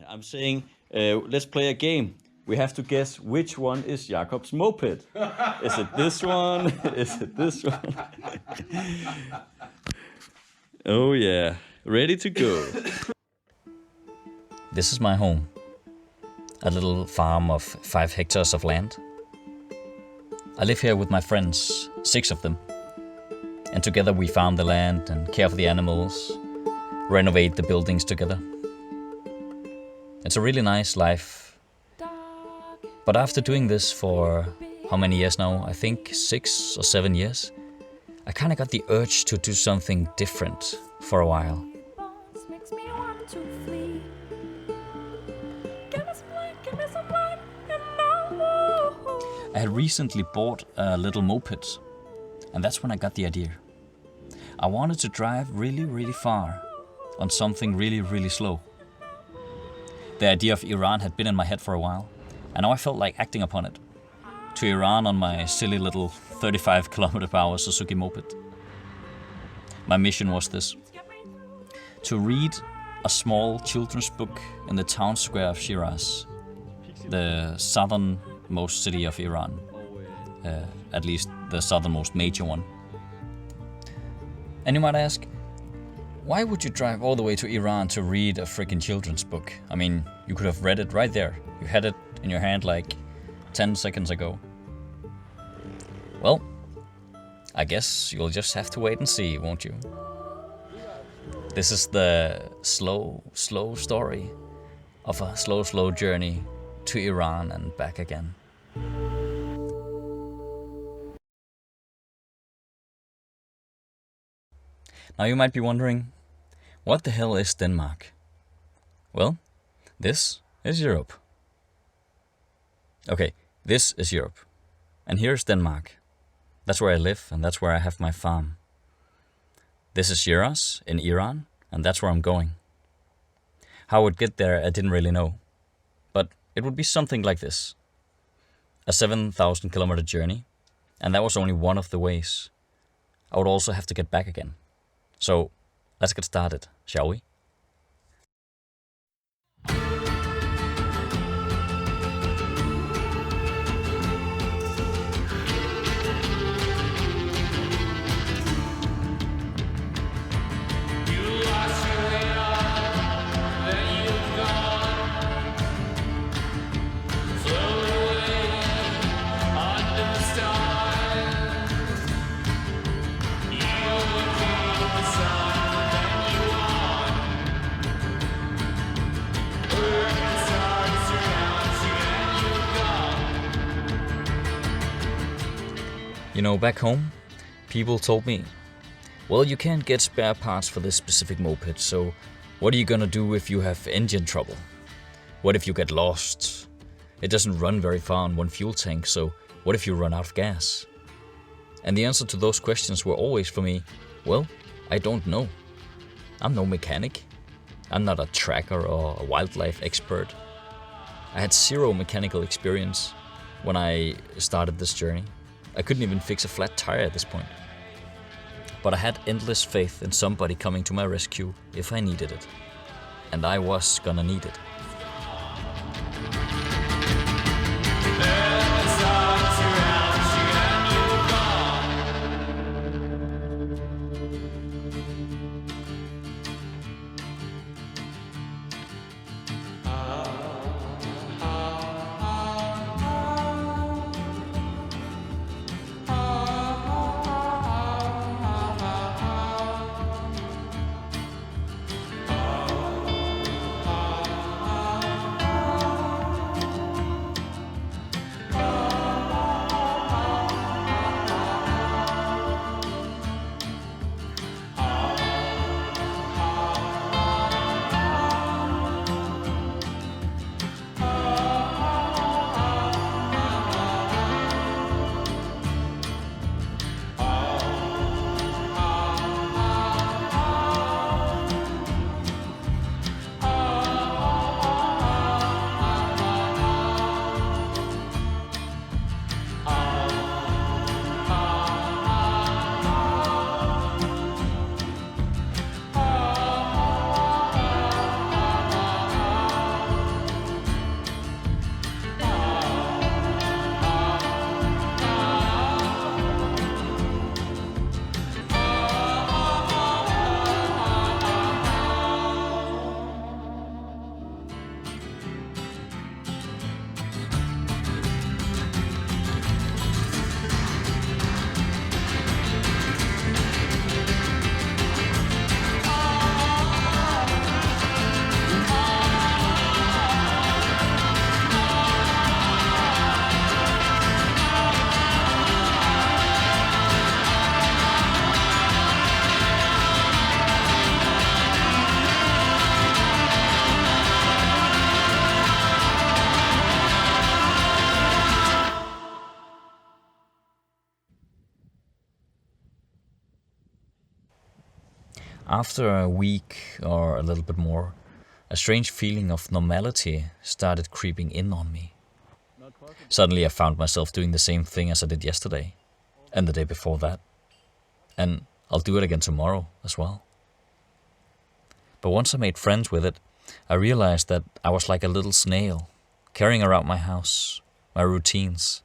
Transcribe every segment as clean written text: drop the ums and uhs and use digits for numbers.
I'm saying, let's play a game. We have to guess which one is Jakob's moped. Is it this one? Is it this one? Oh yeah, ready to go. This is my home. A little farm of 5 hectares of land. I live here with my friends, 6 of them. And together we farm the land and care for the animals, renovate the buildings together. It's a really nice life. But after doing this for how many years now? I think 6 or 7 years. I kind of got the urge to do something different for a while. I had recently bought a little moped, and that's when I got the idea. I wanted to drive really far on something really slow. The idea of Iran had been in my head for a while, and now I felt like acting upon it. To Iran on my silly little 35 km/h Suzuki moped. My mission was this: to read a small children's book in the town square of Shiraz, the southernmost city of Iran, at least the southernmost major one. And you might ask, why would you drive all the way to Iran to read a freaking children's book? I mean, you could have read it right there. You had it in your hand like 10 seconds ago. Well, I guess you'll just have to wait and see, won't you? This is the slow story of a slow journey to Iran and back again. Now you might be wondering, what the hell is Denmark? Well, this is Europe. Okay, this is Europe. And here's Denmark. That's where I live and that's where I have my farm. This is Shiraz in Iran, and that's where I'm going. How I would get there, I didn't really know. But it would be something like this. A 7,000 kilometer journey, and that was only one of the ways. I would also have to get back again. So let's get started, shall we? You know, back home, people told me, well, you can't get spare parts for this specific moped, so what are you gonna do if you have engine trouble? What if you get lost? It doesn't run very far on one fuel tank, so what if you run out of gas? And the answer to those questions were always for me, well, I don't know. I'm no mechanic. I'm not a tracker or a wildlife expert. I had 0 mechanical experience when I started this journey. I couldn't even fix a flat tire at this point. But I had endless faith in somebody coming to my rescue if I needed it. And I was gonna need it. After a week or a little bit more, a strange feeling of normality started creeping in on me. Suddenly I found myself doing the same thing as I did yesterday, and the day before that. And I'll do it again tomorrow as well. But once I made friends with it, I realized that I was like a little snail, carrying around my house, my routines.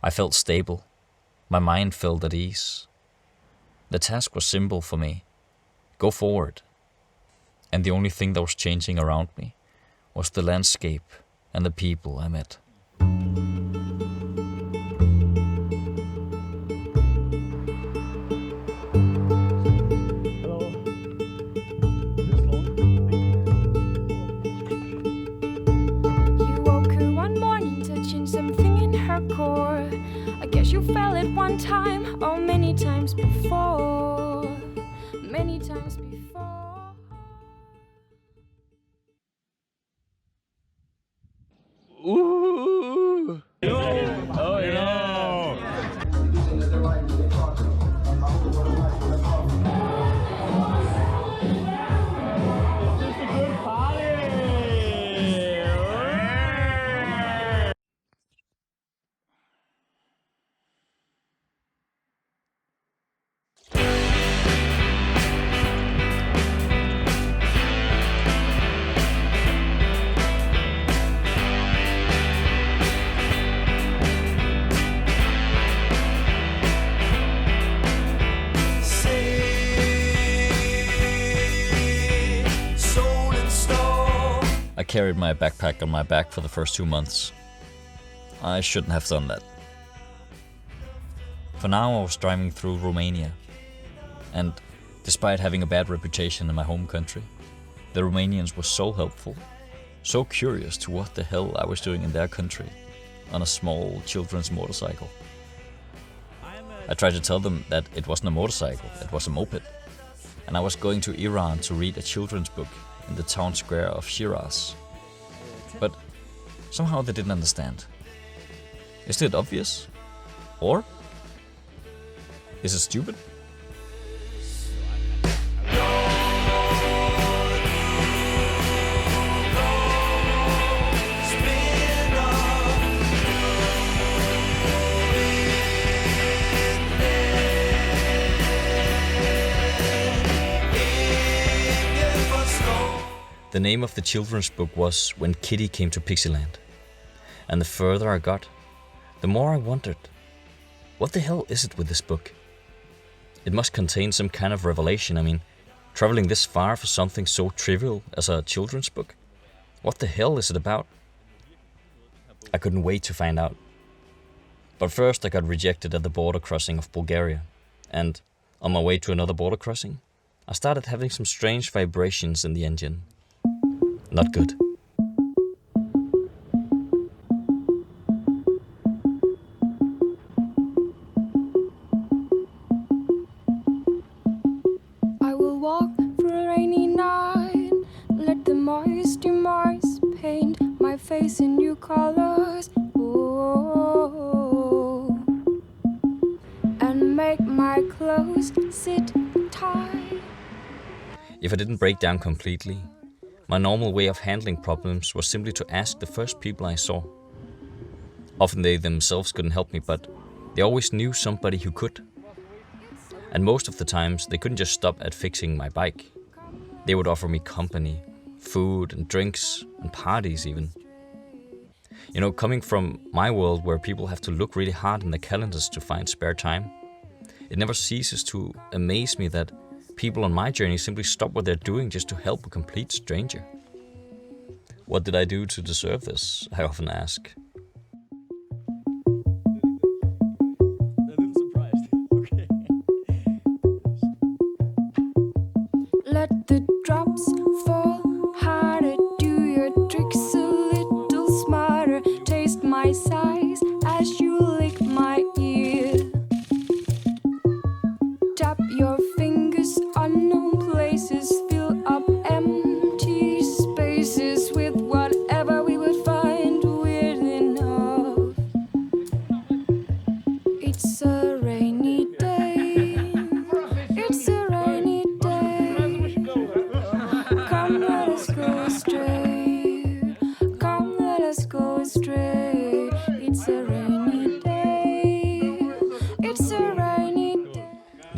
I felt stable. My mind felt at ease. The task was simple for me. Go forward. And the only thing that was changing around me was the landscape and the people I met. You woke her one morning, touching something in her core. I guess you felt it one time, or many times before. Many times before. Ooh. Oh yeah. I carried my backpack on my back for the first 2 months. I shouldn't have done that. For now I was driving through Romania, and despite having a bad reputation in my home country, the Romanians were so helpful, so curious to what the hell I was doing in their country on a small children's motorcycle. I tried to tell them that it wasn't a motorcycle, it was a moped, and I was going to Iran to read a children's book in the town square of Shiraz. But somehow they didn't understand. Is it obvious? Or is it stupid? The name of the children's book was When Kitty Came to Pixieland. And the further I got, the more I wondered, what the hell is it with this book? It must contain some kind of revelation. I mean, traveling this far for something so trivial as a children's book? What the hell is it about? I couldn't wait to find out. But first I got rejected at the border crossing of Bulgaria. And on my way to another border crossing, I started having some strange vibrations in the engine. Not good. I will walk through a rainy night. Let the moisty paint my face in new colors. Oh, and make my clothes sit tight. If I didn't break down completely, my normal way of handling problems was simply to ask the first people I saw. Often they themselves couldn't help me, but they always knew somebody who could. And most of the times they couldn't just stop at fixing my bike. They would offer me company, food and drinks and parties even. You know, coming from my world where people have to look really hard in their calendars to find spare time, it never ceases to amaze me that people on my journey simply stop what they're doing just to help a complete stranger. What did I do to deserve this? I often ask. A little surprised. Okay. Let the drops fall harder. Do your tricks a little smarter. Taste my size as you lick my ear. Tap your fingers, unknown places. Fill up empty spaces with whatever we would find weird in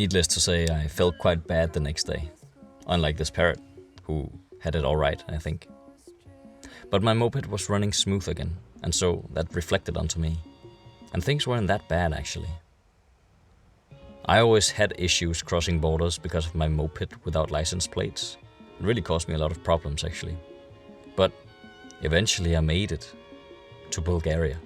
Needless to say, I felt quite bad the next day, unlike this parrot, who had it alright, I think. But my moped was running smooth again, and so that reflected onto me. And things weren't that bad, actually. I always had issues crossing borders because of my moped without license plates. It really caused me a lot of problems, actually. But eventually I made it to Bulgaria.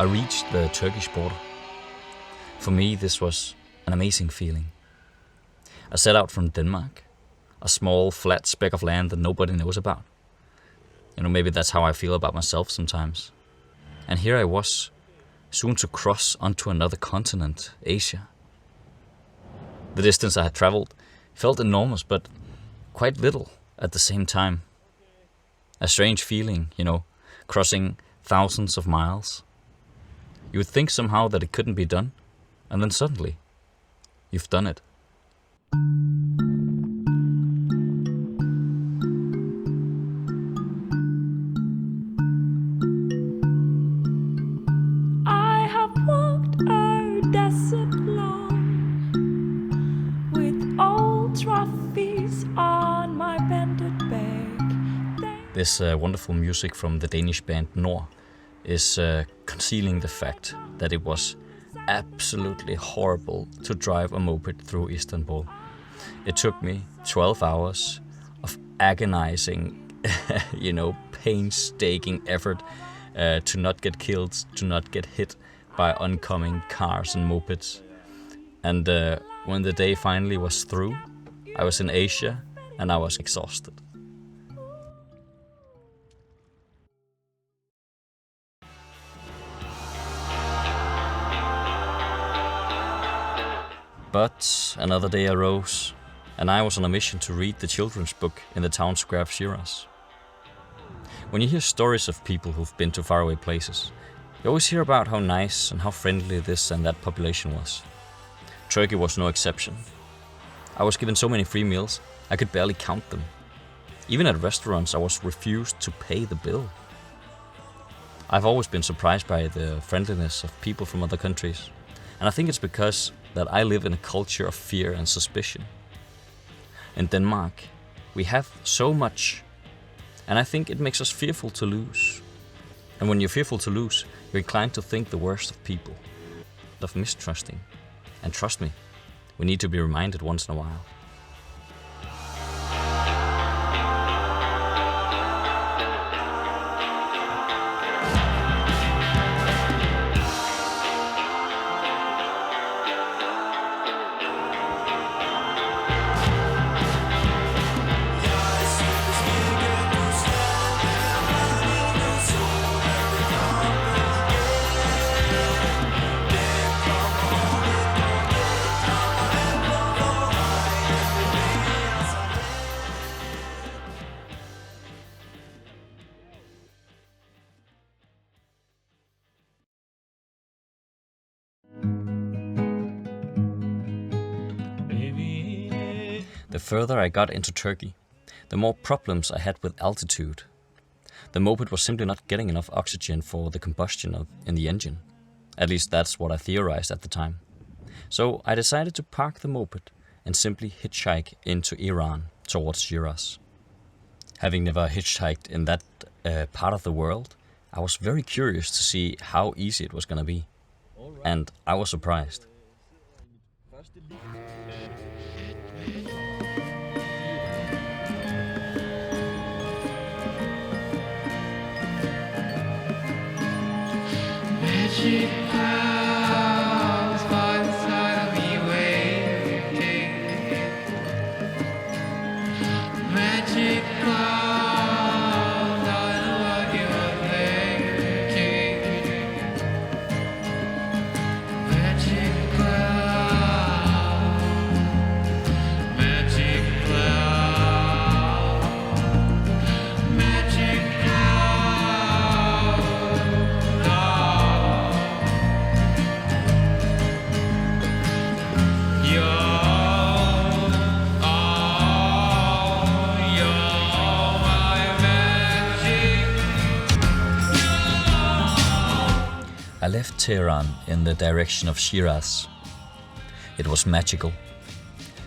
I reached the Turkish border. For me, this was an amazing feeling. I set out from Denmark, a small, flat speck of land that nobody knows about. Maybe that's how I feel about myself sometimes. And here I was, soon to cross onto another continent, Asia. The distance I had traveled felt enormous, but quite little at the same time. A strange feeling, crossing thousands of miles. You would think somehow that it couldn't be done, and then suddenly, you've done it. I have walked a desert long with old trophies on my bended back. This wonderful music from the Danish band Nord is concealing the fact that it was absolutely horrible to drive a moped through Istanbul. It took me 12 hours of agonizing, painstaking effort to not get killed, to not get hit by oncoming cars and mopeds. And when the day finally was through, I was in Asia and I was exhausted. But another day arose, and I was on a mission to read the children's book in the town square of Shiraz. When you hear stories of people who've been to faraway places, you always hear about how nice and how friendly this and that population was. Turkey was no exception. I was given so many free meals, I could barely count them. Even at restaurants, I was refused to pay the bill. I've always been surprised by the friendliness of people from other countries, and I think it's because that I live in a culture of fear and suspicion. In Denmark, we have so much, and I think it makes us fearful to lose. And when you're fearful to lose, you're inclined to think the worst of people, of mistrusting. And trust me, We need to be reminded once in a while. The further I got into Turkey, the more problems I had with altitude. The moped was simply not getting enough oxygen for the combustion in the engine. At least that's what I theorized at the time. So I decided to park the moped and simply hitchhike into Iran towards Shiraz. Having never hitchhiked in that part of the world, I was very curious to see how easy it was going to be. And I was surprised. Magic clouds by the side of me waiting. Magic clouds, I know what you were thinking. Magic clouds, magic clouds, magic clouds. I left Tehran in the direction of Shiraz. It was magical,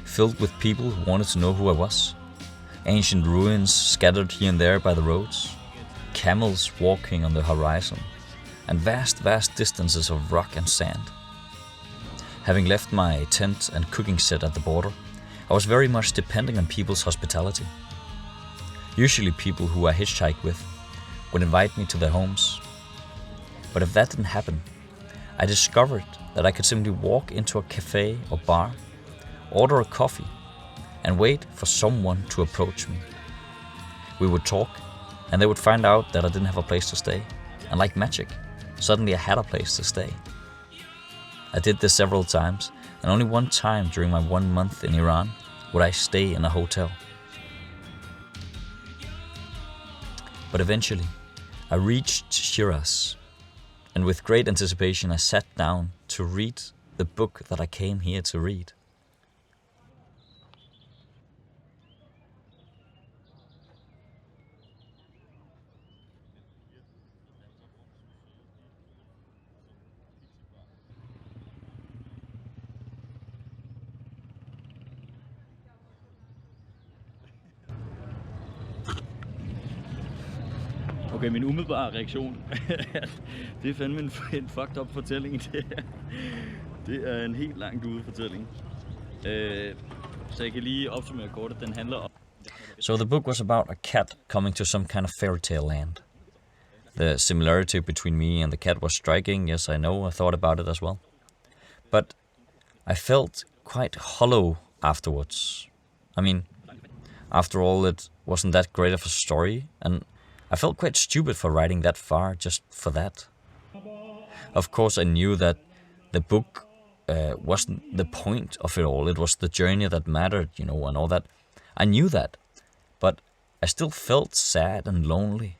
filled with people who wanted to know who I was. Ancient ruins scattered here and there by the roads, camels walking on the horizon, and vast distances of rock and sand. Having left my tent and cooking set at the border, I was very much depending on people's hospitality. Usually people who I hitchhiked with would invite me to their homes. But if that didn't happen, I discovered that I could simply walk into a cafe or bar, order a coffee, and wait for someone to approach me. We would talk, and they would find out that I didn't have a place to stay. And like magic, suddenly I had a place to stay. I did this several times, and only one time during my 1 month in Iran would I stay in a hotel. But eventually, I reached Shiraz, and with great anticipation I sat down to read the book that I came here to read. Okay, min umiddelbare reaktion, det er fandme en fucked up fortælling. Det er en helt langt ude fortælling. Så jeg kan lige opsummere kort, at den handler om... So the book was about a cat coming to some kind of fairy tale land. The similarity between me and the cat was striking, yes I know, I thought about it as well. But I felt quite hollow afterwards. I mean, after all, it wasn't that great of a story, and I felt quite stupid for writing that far just for that. Of course, I knew that the book wasn't the point of it all. It was the journey that mattered, you know, and all that. I knew that, but I still felt sad and lonely.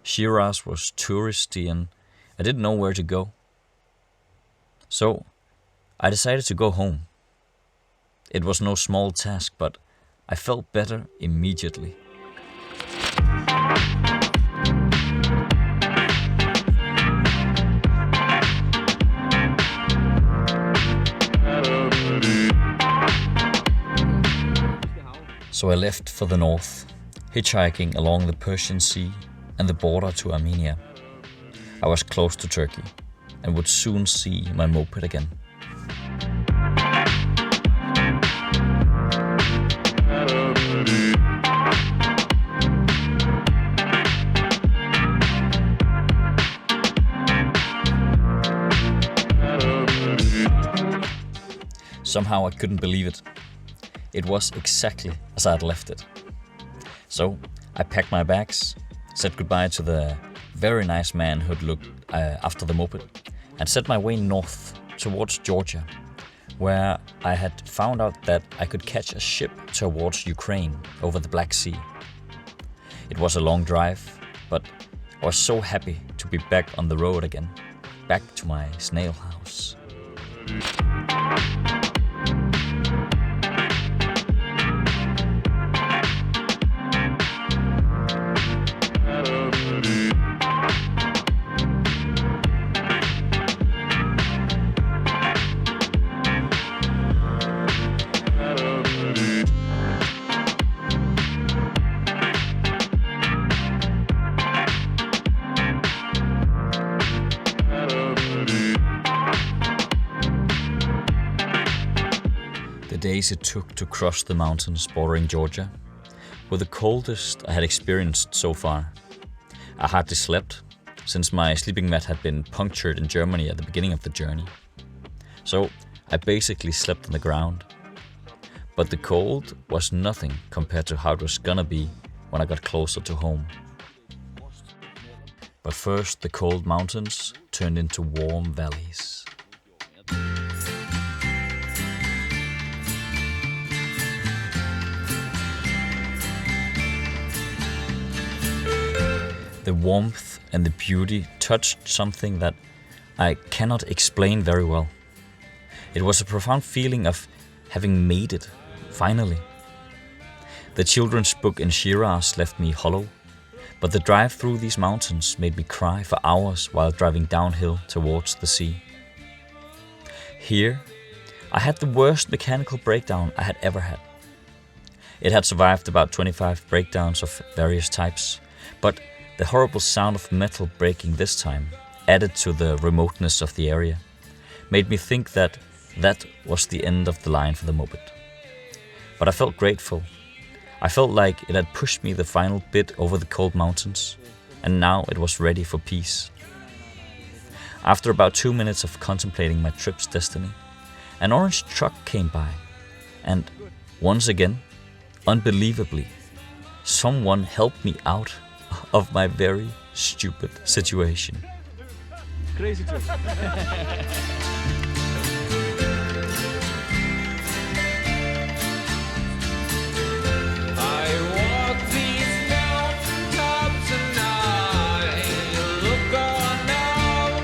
Shiraz was touristy and I didn't know where to go. So I decided to go home. It was no small task, but I felt better immediately. So I left for the north, hitchhiking along the Persian Sea and the border to Armenia. I was close to Turkey and would soon see my moped again. Somehow I couldn't believe it. It was exactly as I had left it. So I packed my bags, said goodbye to the very nice man who'd looked after the moped, and set my way north towards Georgia, where I had found out that I could catch a ship towards Ukraine over the Black Sea. It was a long drive, but I was so happy to be back on the road again, back to my snail house. The days it took to cross the mountains bordering Georgia were the coldest I had experienced so far. I hardly slept, since my sleeping mat had been punctured in Germany at the beginning of the journey. So I basically slept on the ground. But the cold was nothing compared to how it was gonna be when I got closer to home. But first the cold mountains turned into warm valleys. The warmth and the beauty touched something that I cannot explain very well. It was a profound feeling of having made it, finally. The children's book in Shiraz left me hollow, but the drive through these mountains made me cry for hours while driving downhill towards the sea. Here, I had the worst mechanical breakdown I had ever had. It had survived about 25 breakdowns of various types, but the horrible sound of metal breaking this time, added to the remoteness of the area, made me think that was the end of the line for the moped. But I felt grateful. I felt like it had pushed me the final bit over the cold mountains, and now it was ready for peace. After about 2 minutes of contemplating my trip's destiny, an orange truck came by, and once again, unbelievably, someone helped me out of my very stupid situation. Crazy trip. I walk these mountaintops and I look on down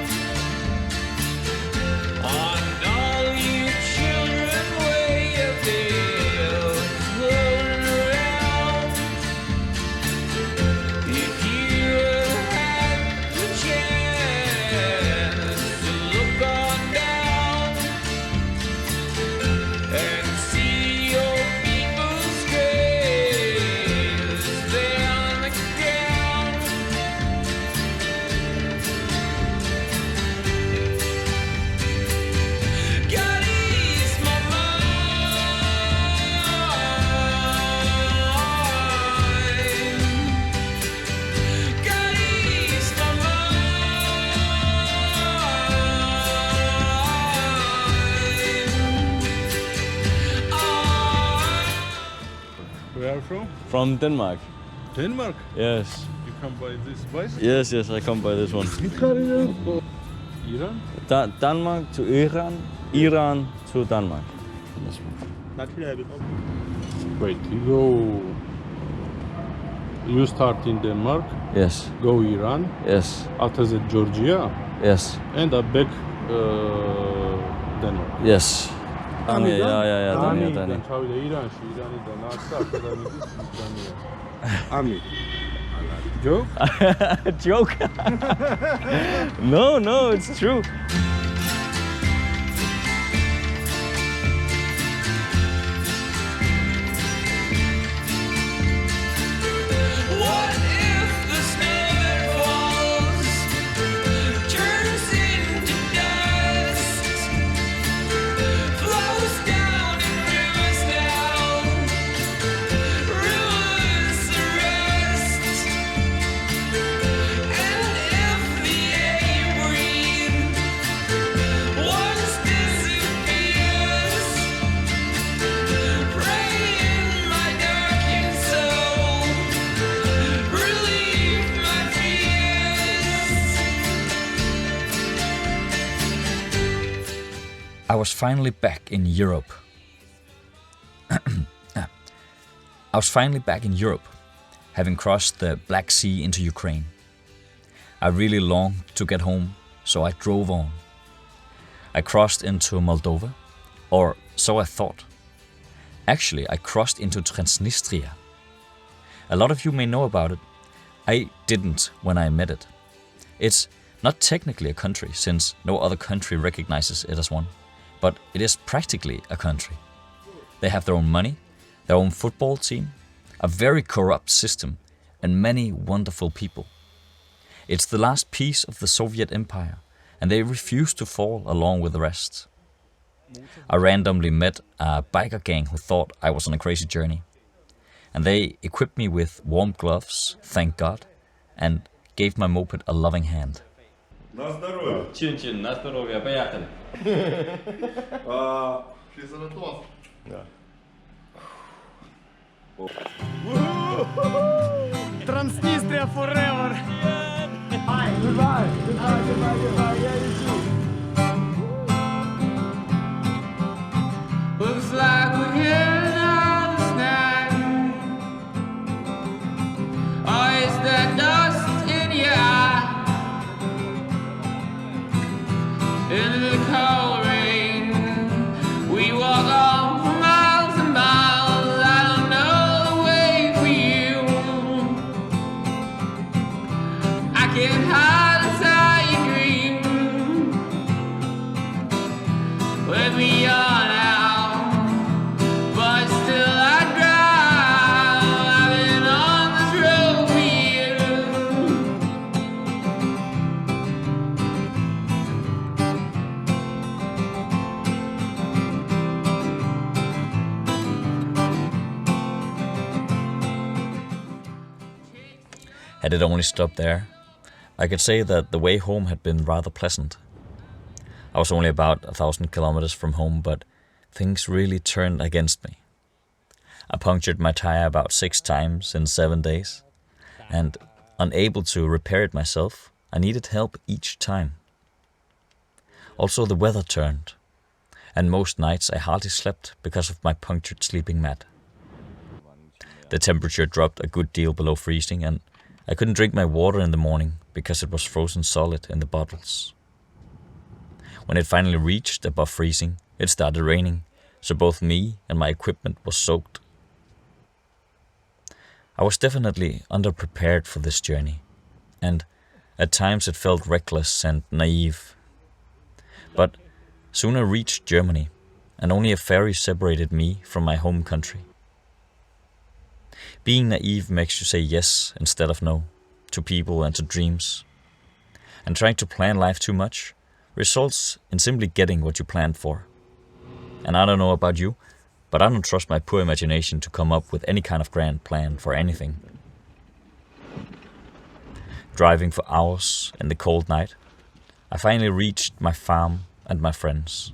on all you children way up there floating around. If you had the chance to look on down and see your people's graves there on the ground. God ease my mind. God ease my mind. Where are you from? From Denmark. Denmark. Yes. You come by this bicycle? Yes, I come by this one. Iran? Denmark to Iran, Iran to Denmark. This one. Wait, you start in Denmark, Yes, go Iran, yes, after that Georgia, yes, and back Denmark. yes. Dani, ja, Dani. Ben çavida İran, İran'ı da nasıl akademisi İran'ı. Ami. Joke? Joke? No, it's true. What if the snow that falls turns into dust, flows down in rivers now, rivers the rest, and if the air you breathe I was finally back in Europe. I was finally back in Europe, having crossed the Black Sea into Ukraine. I really longed to get home, so I drove on. I crossed into Moldova, or so I thought. Actually, I crossed into Transnistria. A lot of you may know about it. I didn't when I met it. It's not technically a country, since no other country recognizes it as one, but it is practically a country. They have their own money, their own football team, a very corrupt system, and many wonderful people. It's the last piece of the Soviet Empire, and they refuse to fall along with the rest. I randomly met a biker gang who thought I was on a crazy journey, and they equipped me with warm gloves, thank God, and gave my moped a loving hand. На здоровье. Чин-чин, на здоровье, поехали. Да. Transnistria forever! Looks like we're heading out of snack. Oh, is that dust in your eye? In the cold rain, we walk on for miles and miles. I don't know the way for you. I can't hide inside your dream. Let me on out, but still I drive. I've been on this road for years. Had it only stopped there, I could say that the way home had been rather pleasant. I was only about 1,000 kilometers from home, but things really turned against me. I punctured my tire about 6 times in 7 days, and unable to repair it myself, I needed help each time. Also the weather turned, and most nights I hardly slept because of my punctured sleeping mat. The temperature dropped a good deal below freezing, and I couldn't drink my water in the morning because it was frozen solid in the bottles. When it finally reached above freezing, it started raining, so both me and my equipment was soaked. I was definitely underprepared for this journey, and at times it felt reckless and naive. But soon I reached Germany, and only a ferry separated me from my home country. Being naive makes you say yes instead of no, to people and to dreams. And trying to plan life too much results in simply getting what you planned for. And I don't know about you, but I don't trust my poor imagination to come up with any kind of grand plan for anything. Driving for hours in the cold night, I finally reached my farm and my friends.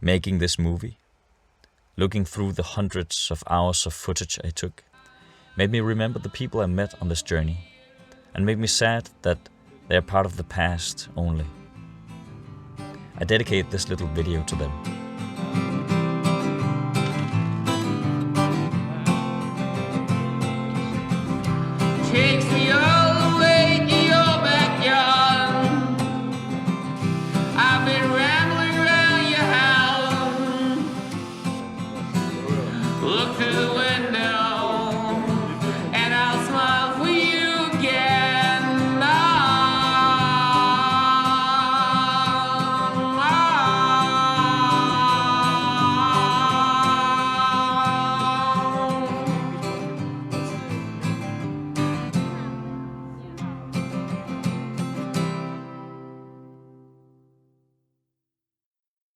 Making this movie, looking through the hundreds of hours of footage I took, made me remember the people I met on this journey, and made me sad that they are part of the past only. I dedicate this little video to them. Takes me all the way to your backyard. I've been rambling around your house. Look through the